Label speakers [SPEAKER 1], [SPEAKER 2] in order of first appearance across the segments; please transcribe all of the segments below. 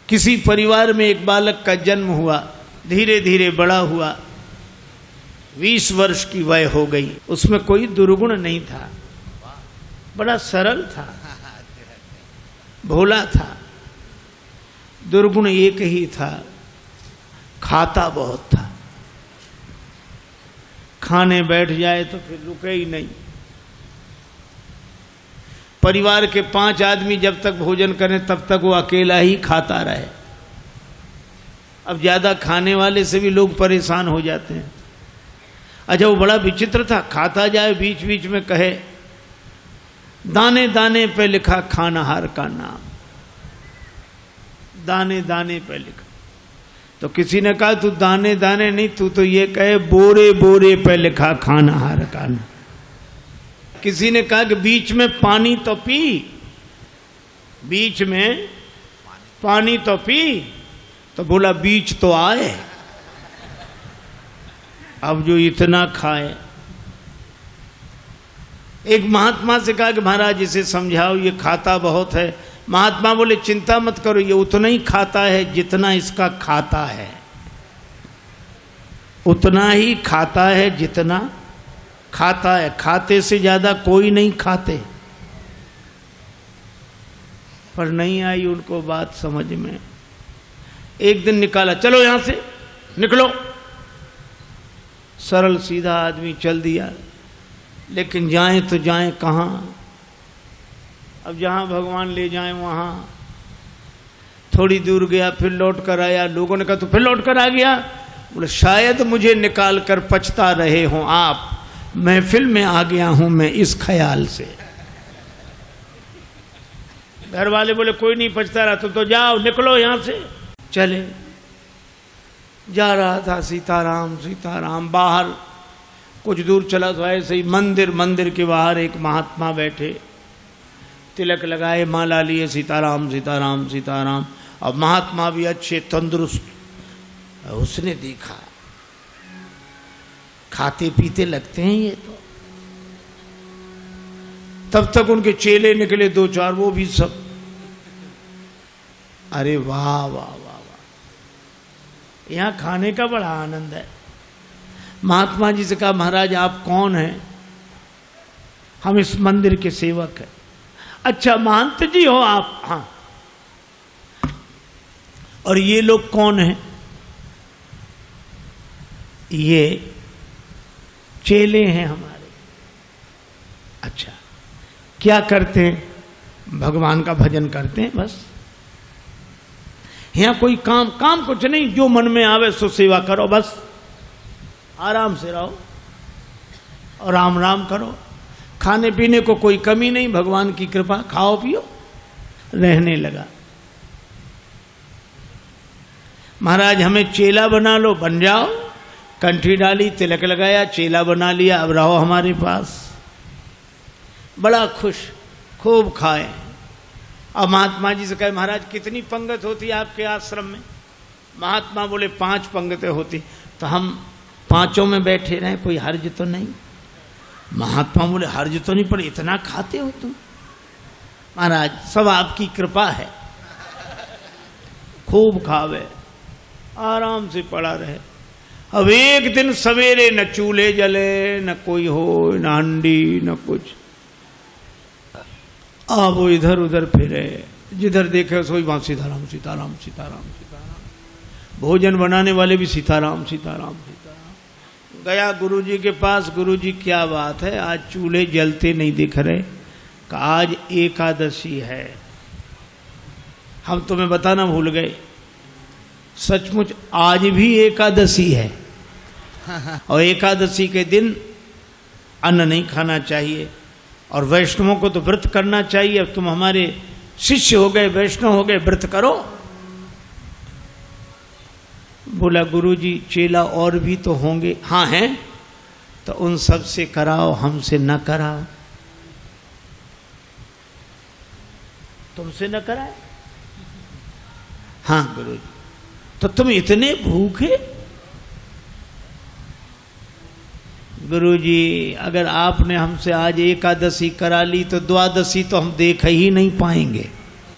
[SPEAKER 1] किसी परिवार में एक बालक का जन्म हुआ, धीरे धीरे बड़ा हुआ, 20 वर्ष की वय हो गई। उसमें कोई दुर्गुण नहीं था, बड़ा सरल था, भोला था। दुर्गुण एक ही था, खाता बहुत था। खाने बैठ जाए तो फिर रुके ही नहीं। परिवार के 5 आदमी जब तक भोजन करें तब तक वो अकेला ही खाता रहे। अब ज्यादा खाने वाले से भी लोग परेशान हो जाते हैं। अच्छा, वो बड़ा विचित्र था, खाता जाए बीच बीच में कहे दाने दाने पे लिखा खानाहार का नाम, दाने दाने पे लिखा। तो किसी ने कहा तू दाने दाने नहीं, तू तो ये कहे बोरे बोरे पे लिखा खानाहार का नाम। किसी ने कहा कि बीच में पानी तो पी, बीच में पानी तो पी, तो बोला बीच तो आए। अब जो इतना खाए। एक महात्मा से कहा कि महाराज इसे समझाओ, ये खाता बहुत है। महात्मा बोले चिंता मत करो, ये उतना ही खाता है जितना इसका खाता है, उतना ही खाता है जितना खाता है। खाते से ज्यादा कोई नहीं खाते। पर नहीं आई उनको बात समझ में। एक दिन निकाला, चलो यहां से निकलो। सरल सीधा आदमी चल दिया, लेकिन जाएं तो जाएं कहां? अब जहां भगवान ले जाएं वहां। थोड़ी दूर गया, फिर लौट कर आया। लोगों ने कहा तो फिर लौट कर आ गया? बोले शायद मुझे निकाल कर पछता रहे हों आप, महफिल में आ गया हूं मैं इस ख्याल से। घर वाले बोले कोई नहीं पछता रहा, तुम तो जाओ, निकलो यहां से। चले, जा रहा था सीताराम सीताराम। बाहर कुछ दूर चला तो ऐसे ही मंदिर के बाहर एक महात्मा बैठे, तिलक लगाए, माला लिए, सीताराम सीताराम सीताराम। अब महात्मा भी अच्छे तंदुरुस्त। उसने देखा खाते पीते लगते हैं ये तो। तब तक उनके चेले निकले 2-4, वो भी सब। अरे वाह वाह वाह वाह, यहां खाने का बड़ा आनंद है। महात्मा जी से कहा महाराज आप कौन हैं? हम इस मंदिर के सेवक हैं। अच्छा महंत जी हो आप? हाँ। और ये लोग कौन हैं? ये चेले हैं हमारे। अच्छा, क्या करते हैं? भगवान का भजन करते हैं बस। यहां कोई काम कुछ नहीं, जो मन में आवे सो सेवा करो बस। आराम से रहो और राम राम करो। खाने पीने को कोई कमी नहीं, भगवान की कृपा, खाओ पियो। रहने लगा। महाराज हमें चेला बना लो, बन जाओ। कंठी डाली, तिलक लगाया, चेला बना लिया, अब रहो हमारे पास। बड़ा खुश, खूब खाए। अब महात्मा जी से कहे महाराज कितनी पंगत होती है आपके आश्रम में? महात्मा बोले 5 पंगतें होती। तो हम 5 में बैठे रहे, कोई हर्ज तो नहीं? महात्मा बोले हर्ज तो नहीं, पर इतना खाते हो तुम? महाराज सब आपकी कृपा है। खूब खावे, आराम से पड़ा रहे। अब एक दिन सवेरे न चूल्हे जले, न कोई हो, न हंडी, न कुछ। अब वो इधर उधर फिरे, जिधर देखे सोई वहां सीताराम सीताराम सीताराम सीताराम। भोजन बनाने वाले भी सीताराम सीताराम सीताराम। गया गुरुजी के पास, गुरुजी क्या बात है, आज चूल्हे जलते नहीं दिख रहे? कि आज एकादशी है। हम तुम्हें बताना भूल गए, सचमुच आज भी एकादशी है। और एकादशी के दिन अन्न नहीं खाना चाहिए, और वैष्णवों को तो व्रत करना चाहिए। अब तुम हमारे शिष्य हो गए, वैष्णव हो गए, व्रत करो। बोला गुरुजी चेला और भी तो होंगे? हाँ हैं। तो उन सब से कराओ, हमसे न कराओ। तुमसे न कराए? हाँ गुरुजी। तो तुम इतने भूखे? गुरुजी अगर आपने हमसे आज एकादशी करा ली तो द्वादशी तो हम देख ही नहीं पाएंगे।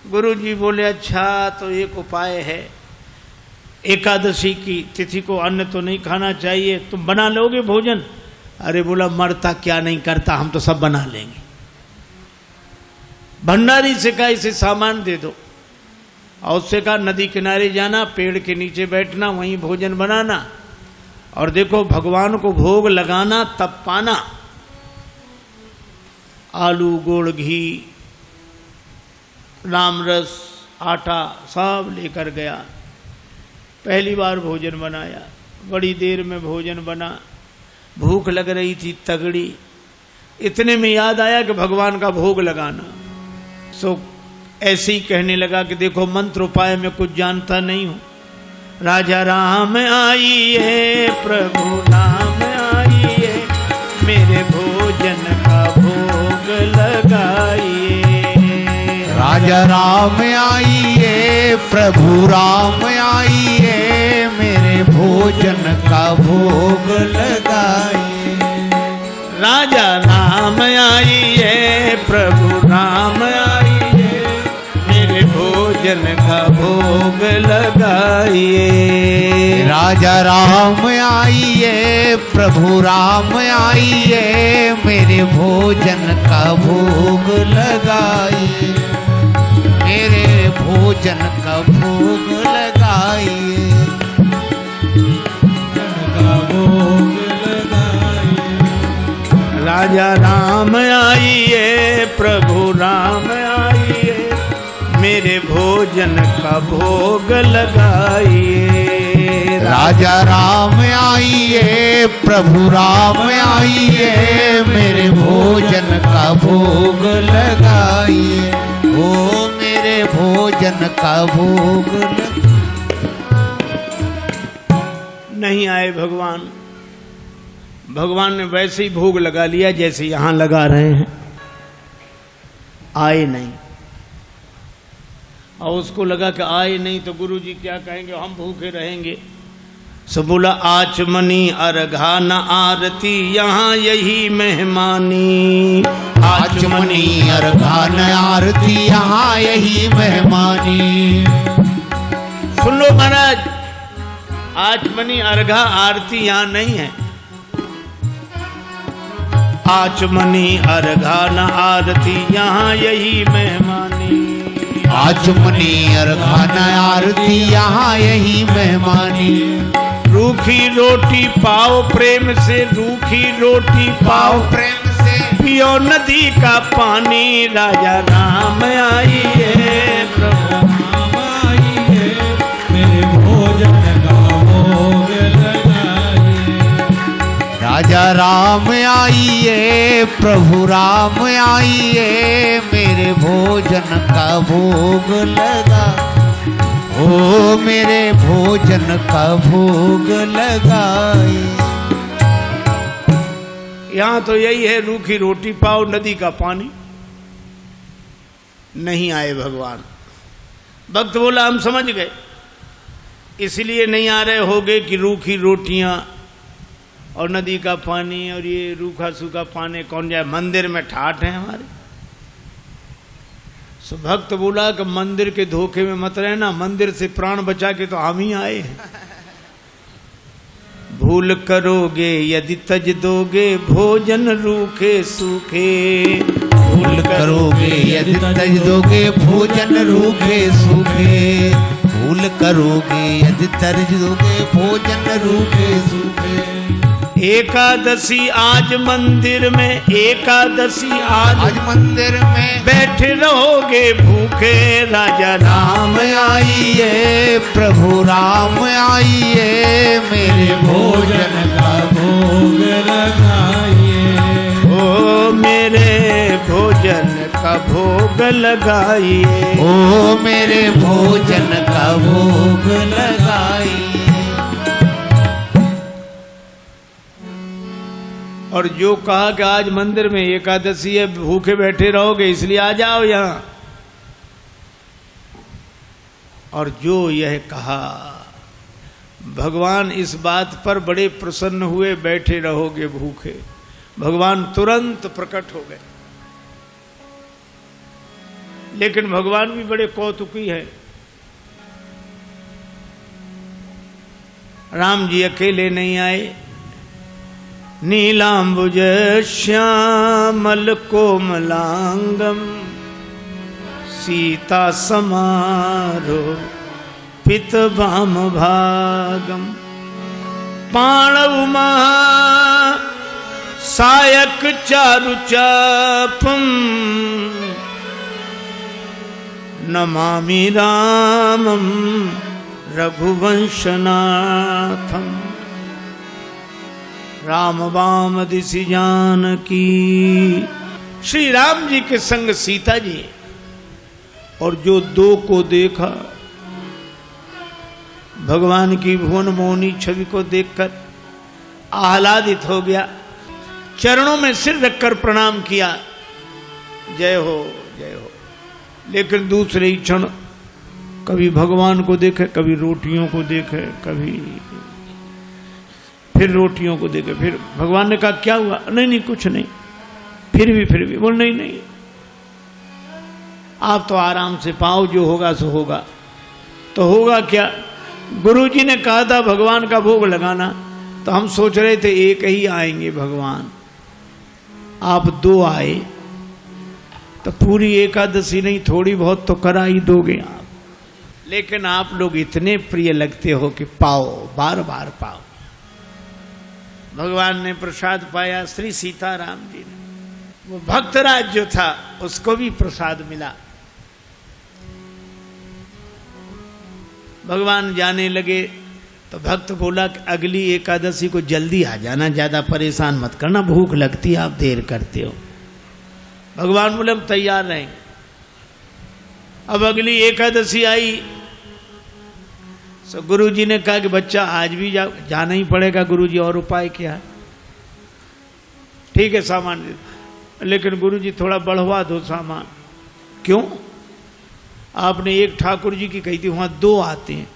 [SPEAKER 1] गुरुजी बोले अच्छा तो एक उपाय है, एकादशी की तिथि को अन्न तो नहीं खाना चाहिए, तुम बना लोगे भोजन? अरे बोला मरता क्या नहीं करता, हम तो सब बना लेंगे। भंडारी से कहा इसे सामान दे दो, और उससे कहा नदी किनारे जाना, पेड़ के नीचे बैठना, वहीं भोजन बनाना, और देखो भगवान को भोग लगाना तब पाना। आलू, गुड़, घी, राम रस, आटा सब लेकर गया। पहली बार भोजन बनाया, बड़ी देर में भोजन बना, भूख लग रही थी तगड़ी। इतने में याद आया कि भगवान का भोग लगाना। सो ऐसे ही कहने लगा कि देखो मंत्र उपाय में कुछ जानता नहीं हूं। राजा राम आइए, प्रभु नाम आइए, मेरे भोजन का भोग लगाइए।
[SPEAKER 2] राजा राम आइए, प्रभु राम आइए, मेरे भोजन का भोग लगाइए।
[SPEAKER 1] राजा राम आइए, प्रभु राम आइए, मेरे भोजन का भोग लगाइए।
[SPEAKER 2] राजा राम आइए, प्रभु राम आइए, मेरे भोजन का भोग लगाइए। मेरे भोजन का भोग लगाइए।
[SPEAKER 1] राजा राम आइए, प्रभु राम आइए, मेरे भोजन का भोग लगाइए।
[SPEAKER 2] राजा राम आइए, प्रभु राम आइए, मेरे भोजन का भोग लगाइए। ओ मेरे भोजन का भोग
[SPEAKER 1] नहीं आए भगवान। भगवान ने वैसे ही भोग लगा लिया जैसे यहां लगा रहे हैं, आए नहीं। और उसको लगा कि आए नहीं तो गुरुजी क्या कहेंगे, हम भूखे रहेंगे। सो बोला आचमनी अर्घा न आरती, यहाँ यही मेहमानी।
[SPEAKER 2] आचमनी अर्घा न आरती, यहाँ यही मेहमानी।
[SPEAKER 1] सुन लो महाराज, आचमनी अर्घा आरती यहाँ नहीं है। आचमनी अर्घा न आरती, यहाँ यही मेहमानी।
[SPEAKER 2] आचमनी अर्घा न आरती, यहाँ यही मेहमानी।
[SPEAKER 1] रूखी रोटी पाओ प्रेम से, रूखी रोटी पाओ
[SPEAKER 2] प्रेम से,
[SPEAKER 1] पियो नदी का पानी। राजा राम आइए, प्रभु राम आइए, मेरे भोजन का भोग लगाइए।
[SPEAKER 2] राजा राम आइए, प्रभु राम आइए, मेरे भोजन का भोग लगा। ओ मेरे भोजन का भोग लगाए।
[SPEAKER 1] यहाँ तो यही है, रूखी रोटी पाओ नदी का पानी। नहीं आए भगवान। भक्त बोला हम समझ गए, इसलिए नहीं आ रहे होगे कि रूखी रोटियां और नदी का पानी और ये रूखा सूखा पानी कौन जाए, मंदिर में ठाठ है हमारे। सो भक्त बोला कि मंदिर के धोखे में मत रहना, मंदिर से प्राण बचा के तो हम ही आए हैं। भूल करोगे यदि तज दोगे, भोजन रूखे सूखे।
[SPEAKER 2] भूल करोगे यदि तज दोगे, भोजन रूखे सूखे। भूल करोगे यदि तज दोगे, भोजन रूखे सूखे।
[SPEAKER 1] एकादशी आज मंदिर में, एकादशी आज
[SPEAKER 2] मंदिर में,
[SPEAKER 1] बैठे रहोगे भूखे। राजा
[SPEAKER 2] राम आइए, प्रभु राम आइए, मेरे भोजन का भोग लगाइए।
[SPEAKER 1] ओ मेरे भोजन का भोग लगाइए।
[SPEAKER 2] ओ मेरे भोजन का भोग लगाइए।
[SPEAKER 1] और जो कहा कि आज मंदिर में एकादशी है, भूखे बैठे रहोगे इसलिए आ जाओ यहाँ। और जो यह कहा, भगवान इस बात पर बड़े प्रसन्न हुए, बैठे रहोगे भूखे। भगवान तुरंत प्रकट हो गए। लेकिन भगवान भी बड़े कौतुकी है। राम जी अकेले नहीं आए, नीलांबुज श्यामल कोमलांगम सीता समारो पित भाम भागम पाणव महा सायक चारु चापम नमामि रामम रघुवंशनाथम। राम वाम दिशि जानकी, श्री राम जी के संग सीता जी, और जो दो को देखा भगवान की भुवन मोहनी छवि को देखकर आह्लादित हो गया, चरणों में सिर रखकर प्रणाम किया, जय हो जय हो। लेकिन दूसरे ही क्षण कभी भगवान को देखे, कभी रोटियों को देखे, कभी फिर रोटियों को देखे। फिर भगवान ने कहा क्या हुआ? नहीं नहीं कुछ नहीं। फिर भी बोल नहीं नहीं, आप तो आराम से पाओ, जो होगा सो होगा। तो होगा क्या? गुरुजी ने कहा था भगवान का भोग लगाना, तो हम सोच रहे थे एक ही आएंगे भगवान, आप दो आए तो पूरी एकादशी नहीं थोड़ी बहुत तो करा ही दोगे आप। लेकिन आप लोग इतने प्रिय लगते हो कि पाओ, बार बार पाओ। भगवान ने प्रसाद पाया, श्री सीताराम जी ने। वो भक्तराज जो था उसको भी प्रसाद मिला। भगवान जाने लगे तो भक्त बोला कि अगली एकादशी को जल्दी आ जाना, ज्यादा परेशान मत करना, भूख लगती है, आप देर करते हो। भगवान बोले हम तैयार रहेंगे। अब अगली एकादशी आई तो गुरुजी ने कहा कि बच्चा आज भी जाना ही पड़ेगा गुरुजी, और उपाय क्या है? ठीक है सामान, लेकिन गुरुजी थोड़ा बढ़वा दो सामान। क्यों? आपने एक ठाकुर जी की कही थी, वहां दो आते हैं।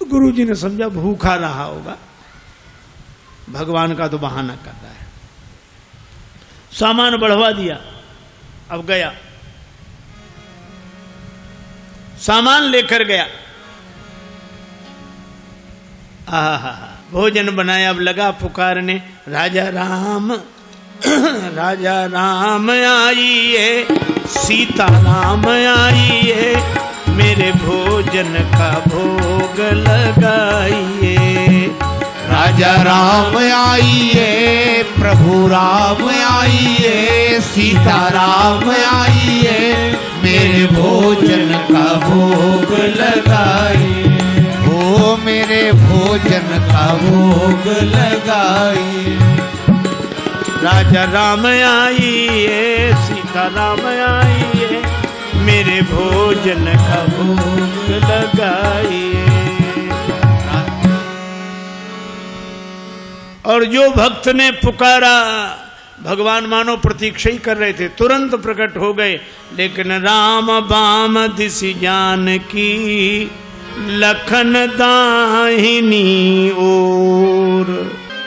[SPEAKER 1] गुरुजी ने समझा भूखा रहा होगा, भगवान का तो बहाना कर रहा है। सामान बढ़वा दिया। अब गया, सामान लेकर गया, भोजन बनाया। अब लगा पुकारने, राजा राम राजा राम आइए, सीता राम आइए, मेरे भोजन का भोग लगाइए।
[SPEAKER 2] राजा राम आइए, प्रभु राम आइए, सीता राम आइए, मेरे भोजन का भोग लगाइए। ओ मेरे भोजन का भोग लगाइए।
[SPEAKER 1] राजा राम आइए, सीता राम आइए, मेरे भोजन का भोग लगाइए। और जो भक्त ने पुकारा, भगवान मानो प्रतीक्षा ही कर रहे थे, तुरंत प्रकट हो गए। लेकिन राम बाम दिशि जानकी, लखन दाहिनी ओर।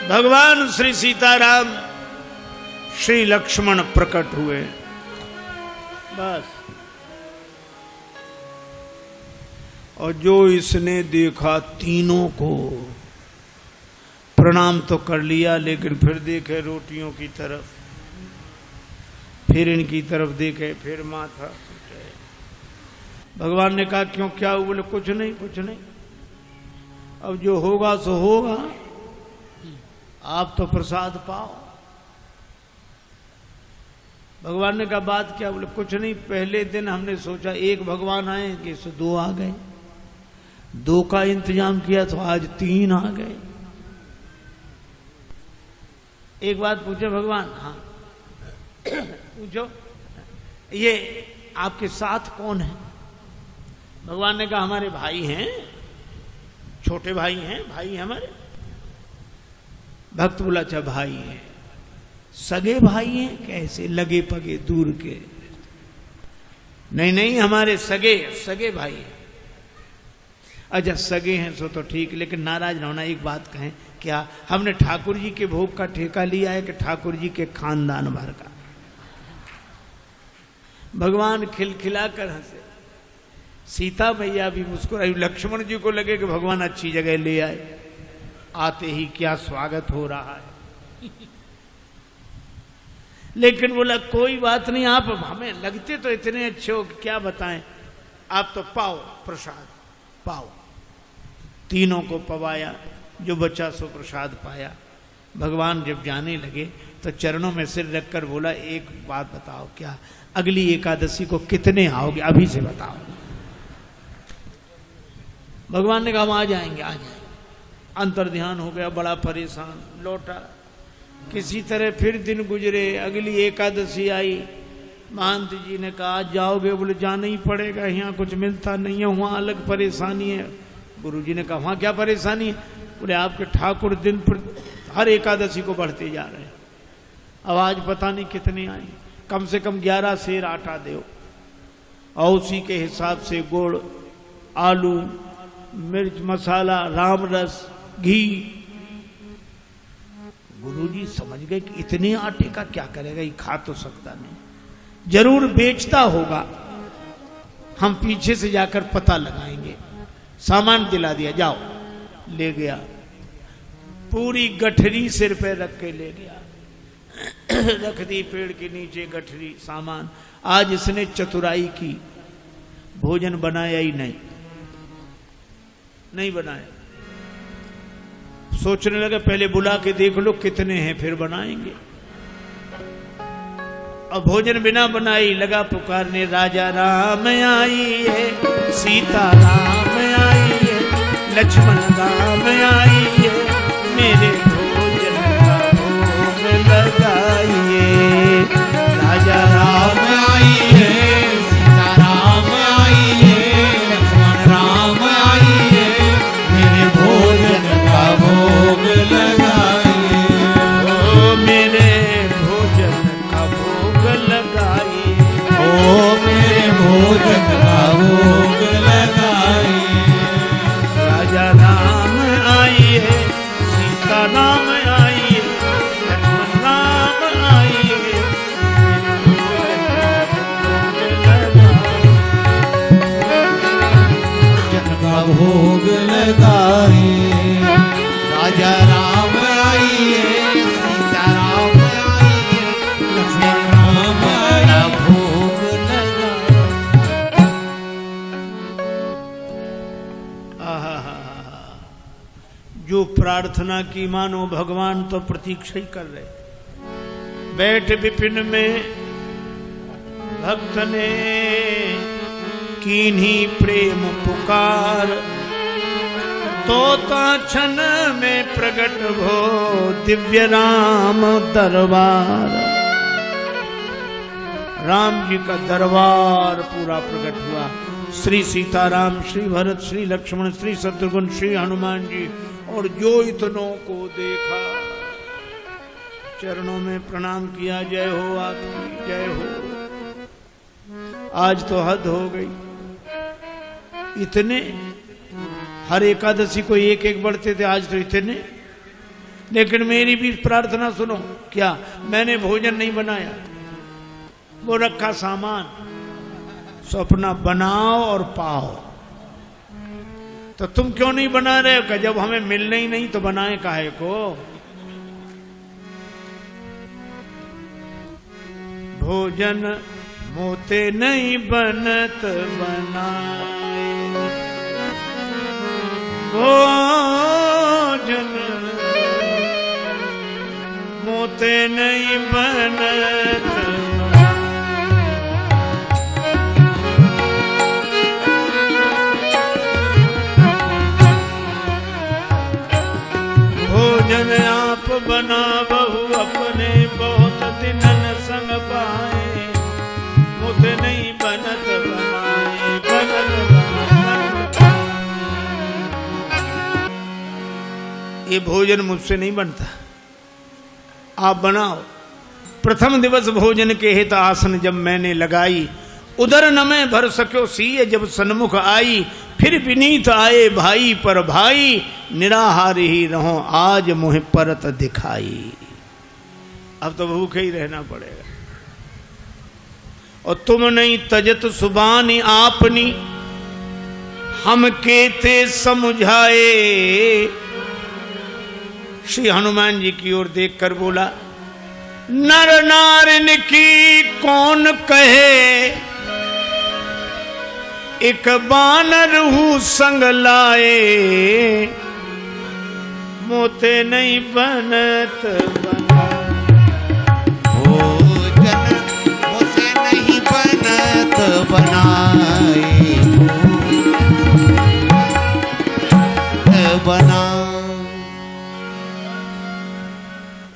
[SPEAKER 1] भगवान श्री सीताराम श्री लक्ष्मण प्रकट हुए। बस। और जो इसने देखा तीनों को प्रणाम तो कर लिया, लेकिन फिर देखे रोटियों की तरफ, फिर इनकी तरफ देखे, फिर माथा। भगवान ने कहा क्यों, क्या हुआ? बोले कुछ नहीं कुछ नहीं, अब जो होगा सो होगा, आप तो प्रसाद पाओ। भगवान ने कहा बात क्या? बोले कुछ नहीं, पहले दिन हमने सोचा एक भगवान आएंगे, सो दो आ गए, दो का इंतजाम किया तो आज तीन आ गए। एक बात पूछे भगवान? हाँ पूछो, ये आपके साथ कौन है? भगवान ने कहा हमारे भाई हैं, छोटे भाई हैं, भाई हमारे। भक्त बोला अच्छा भाई हैं, सगे भाई हैं? कैसे? लगे पगे दूर के? नहीं नहीं, हमारे सगे सगे भाई हैं। अच्छा सगे हैं सो तो ठीक, लेकिन नाराज न होना, एक बात कहें, क्या हमने ठाकुर जी के भोग का ठेका लिया है कि ठाकुर जी के खानदान भर का? भगवान खिलखिला कर हंसे, सीता मैया भी मुस्कुराई। लक्ष्मण जी को लगे कि भगवान अच्छी जगह ले आए, आते ही क्या स्वागत हो रहा है। लेकिन बोला कोई बात नहीं, आप हमें लगते तो इतने अच्छे हो कि क्या बताएं, आप तो पाओ प्रसाद पाओ। तीनों को पवाया, जो बचा सो प्रसाद पाया। भगवान जब जाने लगे तो चरणों में सिर रखकर बोला एक बात बताओ, क्या अगली एकादशी को कितने आओगे, अभी से बताओ। भगवान ने कहा हम आ जाएंगे आ जाएंगे। अंतर ध्यान हो गया, बड़ा परेशान, लौटा। किसी तरह फिर दिन गुजरे, अगली एकादशी आई। महंत जी ने कहा आज जाओगे, बोले जाना ही पड़ेगा, यहाँ कुछ मिलता नहीं है, वहाँ अलग परेशानी है। गुरु जी ने कहा वहाँ क्या परेशानी है, बोले आपके ठाकुर दिन पर हर एकादशी को बढ़ते जा रहे हैं, अब आज पता नहीं कितने आए, कम से कम 11 सेर आटा दो, और उसी के हिसाब से गुड़, आलू, मिर्च मसाला, राम रस, घी। गुरुजी समझ गए कि इतने आटे का क्या करेगा, ये खा तो सकता नहीं, जरूर बेचता होगा, हम पीछे से जाकर पता लगाएंगे। सामान दिला दिया, जाओ। ले गया, पूरी गठरी सिर पे रख के ले गया, रख दी पेड़ के नीचे गठरी, सामान। आज इसने चतुराई की, भोजन बनाया ही नहीं बनाया। सोचने लगा पहले बुला के देख लो कितने हैं फिर बनाएंगे। और भोजन बिना बनाई लगा पुकारने, राजा राम आइए, सीता राम आइए, लक्ष्मण राम आइए, मेरे भोजन का भोग लगाइए। राजा राम आइए, सीता राम आइए, लक्ष्मण राम आइए, मेरे भोजन का भोग लगाइए। ओ मेरे भोजन का भोग लगाइए, ओ मेरे भोजन का भोग लगाइए। राजा राम आइए, सीता राम आइए, लक्ष्मण राम आइए, भोजन का भोग लगाइए। राजा राम आइए, सीता राम आइए, लक्ष्मण राम आइए, भोग लगाइए। जो प्रार्थना की मानो भगवान तो प्रतीक्षा ही कर रहे। बैठ विपिन में भक्त ने कीन्ही प्रेम पुकार, तोता क्षण में प्रकट भो दिव्य राम दरबार। राम जी का दरबार पूरा प्रकट हुआ। श्री सीताराम, श्री भरत, श्री लक्ष्मण, श्री शत्रुघ्न, श्री हनुमान जी, और जो इतनों को देखा चरणों में प्रणाम किया। जय हो आपकी, जय हो। आज तो हद हो गई, इतने हर एकादशी को एक एक बढ़ते थे, आज तो इतने। लेकिन मेरी भी प्रार्थना सुनो, क्या मैंने भोजन नहीं बनाया, वो रखा सामान, सो अपना बनाओ और पाओ। तो तुम क्यों नहीं बना रहे हो? कि जब हमें मिलना ही नहीं तो बनाए काहे को। भोजन मोते नहीं बनत बनाए, भोजन मोते नहीं बनत। भोजन आप बना बहु अपने, बहुत दिनन संग पाए, मुझ नहीं बनत बनाए, बनत बनाए। ये भोजन मुझसे नहीं बनता, आप बनाओ। प्रथम दिवस भोजन के हित आसन जब मैंने लगाई, उधर न मैं भर सक्यो सीए जब सन्मुख आई। फिर विनीत आए भाई पर भाई, निराहार ही रहो आज मुझे परत दिखाई। अब तो भूखे ही रहना पड़ेगा। और तुम नहीं तजत सुबानी आपनी, हम केते समझाए। श्री हनुमान जी की ओर देखकर बोला, नर नारिन की कौन कहे, एक बानर हूँ संग लाए। मोते नहीं बनत बना,
[SPEAKER 2] भोजन मुझसे नहीं बनत बनाए, बना।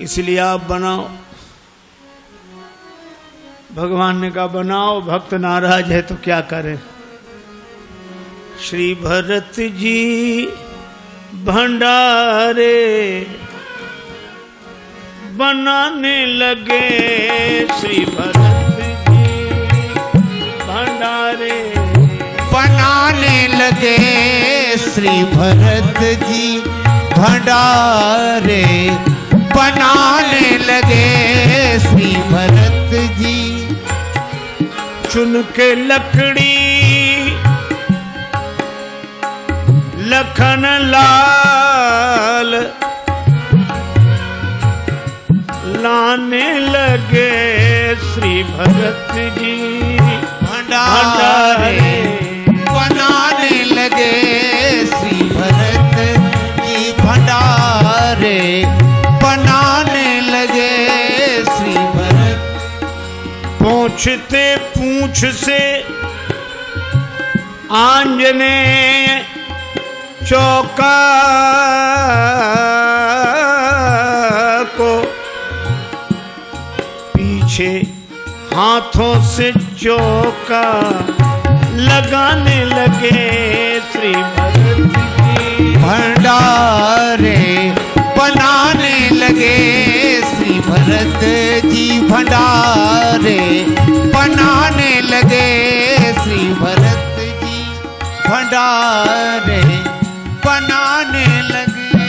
[SPEAKER 1] इसलिए आप बनाओ। भगवान ने कहा बनाओ, भक्त नाराज है तो क्या करें। श्री भरत जी भंडारे बनाने लगे, श्री भरत जी भंडारे
[SPEAKER 2] बनाने लगे, श्री भरत जी भंडारे बनाने लगे, श्री भरत जी।
[SPEAKER 1] चुन के लकड़ी लखन लाल लाने लगे, श्री भरत जी
[SPEAKER 2] भंडारे बनाने लगे, श्री भरत जी भंडारे बनाने लगे, श्री भरत।
[SPEAKER 1] पूछते पूछ से आंजनेय चौका को, पीछे हाथों से चौका लगाने लगे, श्री भरत जी
[SPEAKER 2] भंडारे बनाने लगे, श्री भरत जी भंडारे बनाने लगे, श्री भरत जी भंडारे बनाने लगे,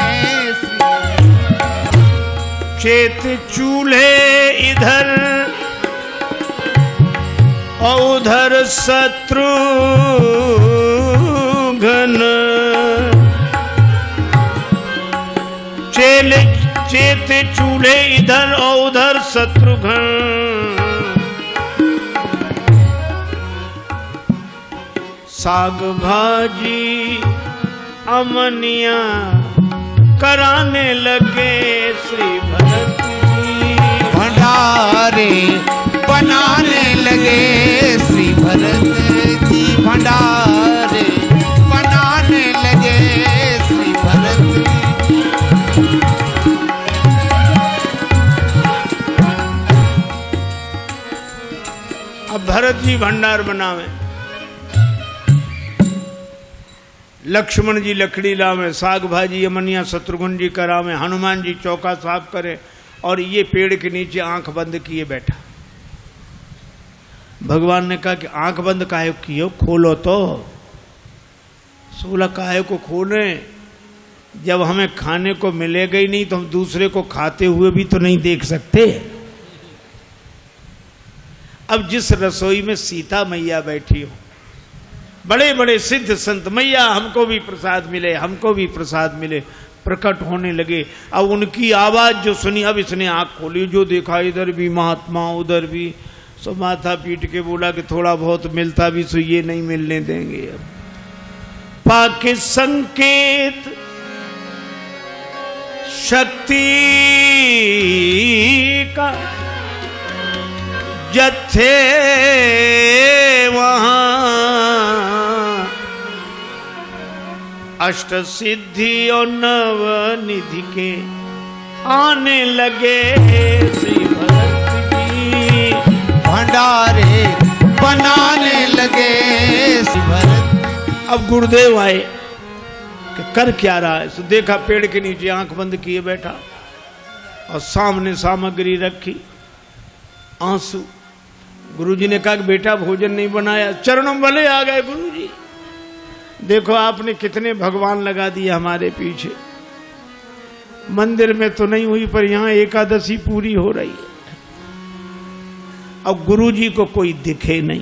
[SPEAKER 1] चेत चूल्हे इधर और उधर शत्रुघ्न, चेत चूल्हे इधर और उधर शत्रुघ्न। साग भाजी अमनिया कराने लगे, श्री भरत जी
[SPEAKER 2] भंडारे बनाने लगे, श्री भरत जी भंडारे बनाने लगे, श्री भरत जी।
[SPEAKER 1] अब भरत जी भंडार बनावे, लक्ष्मण जी लकड़ी लावे, साग भाजी अमनिया शत्रुघ्न जी करावे, हनुमान जी चौका साफ करे, और ये पेड़ के नीचे आंख बंद किए बैठा। भगवान ने कहा कि आंख बंद काहे किए, खोलो तो। सोलह काहे को खोले, जब हमें खाने को मिलेगा ही नहीं तो हम दूसरे को खाते हुए भी तो नहीं देख सकते। अब जिस रसोई में सीता मैया बैठी हो, बड़े बड़े सिद्ध संत, मैया हमको भी प्रसाद मिले, हमको भी प्रसाद मिले, प्रकट होने लगे। अब उनकी आवाज जो सुनी, अब इसने आंख खोली, जो देखा इधर भी महात्मा उधर भी, सो माथा पीट के बोला कि थोड़ा बहुत मिलता भी सो ये नहीं मिलने देंगे। अब पाके संकेत शक्ति का जत्थे वहां अष्ट सिद्धि और नव निधि के आने लगे, श्री भरत जी
[SPEAKER 2] भंडारे बनाने लगे, श्री भरत।
[SPEAKER 1] अब गुरुदेव आए कि कर क्या रहा है। तो देखा पेड़ के नीचे आंख बंद किए बैठा और सामने सामग्री रखी, आंसू। गुरुजी ने कहा कि बेटा भोजन नहीं बनाया। चरणों वाले आ गए, गुरुजी देखो आपने कितने भगवान लगा दिए हमारे पीछे। मंदिर में तो नहीं हुई पर यहाँ एकादशी पूरी हो रही है। और गुरु जी को कोई दिखे नहीं।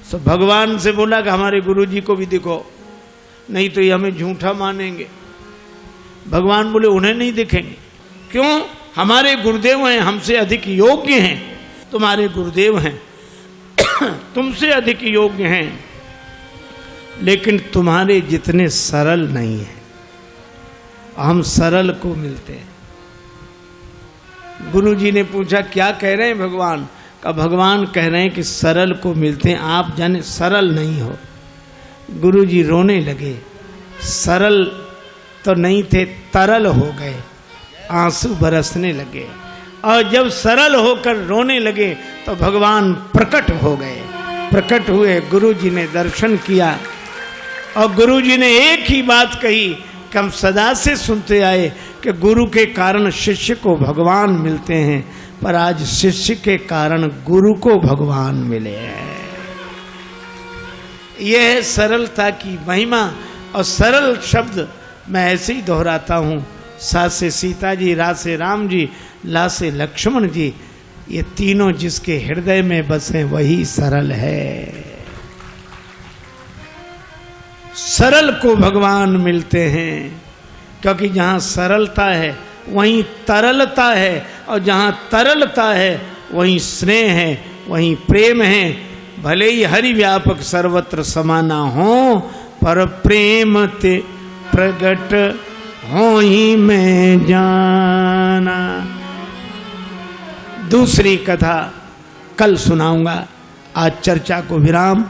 [SPEAKER 1] तो भगवान से बोला कि हमारे गुरु जी को भी दिखो, नहीं तो ये हमें झूठा मानेंगे। भगवान बोले उन्हें नहीं दिखेंगे। क्यों? हमारे गुरुदेव हैं, हमसे अधिक योग्य हैं। तुम्हारे गुरुदेव हैं तुमसे अधिक योग्य हैं, लेकिन तुम्हारे जितने सरल नहीं हैं। हम सरल को मिलते हैं। गुरु जी ने पूछा क्या कह रहे हैं भगवान? का भगवान कह रहे हैं कि सरल को मिलते हैं, आप जाने सरल नहीं हो। गुरु जी रोने लगे। सरल तो नहीं थे, तरल हो गए, आंसू बरसने लगे। और जब सरल होकर रोने लगे तो भगवान प्रकट हो गए। प्रकट हुए, गुरु जी ने दर्शन किया और गुरु जी ने एक ही बात कही कि हम सदा से सुनते आए कि गुरु के कारण शिष्य को भगवान मिलते हैं, पर आज शिष्य के कारण गुरु को भगवान मिले हैं। यह है सरलता की महिमा। और सरल शब्द मैं ऐसे ही दोहराता हूँ। सा से सीता जी, रा से राम जी, ला से लक्ष्मण जी, ये तीनों जिसके हृदय में बसे वही सरल है। सरल को भगवान मिलते हैं, क्योंकि जहाँ सरलता है वहीं तरलता है, और जहाँ तरलता है वहीं स्नेह है, वहीं प्रेम है। भले ही हरि व्यापक सर्वत्र समाना हो, पर प्रेम ते प्रगट हो ही मैं जाना। दूसरी कथा कल सुनाऊंगा। आज चर्चा को विराम।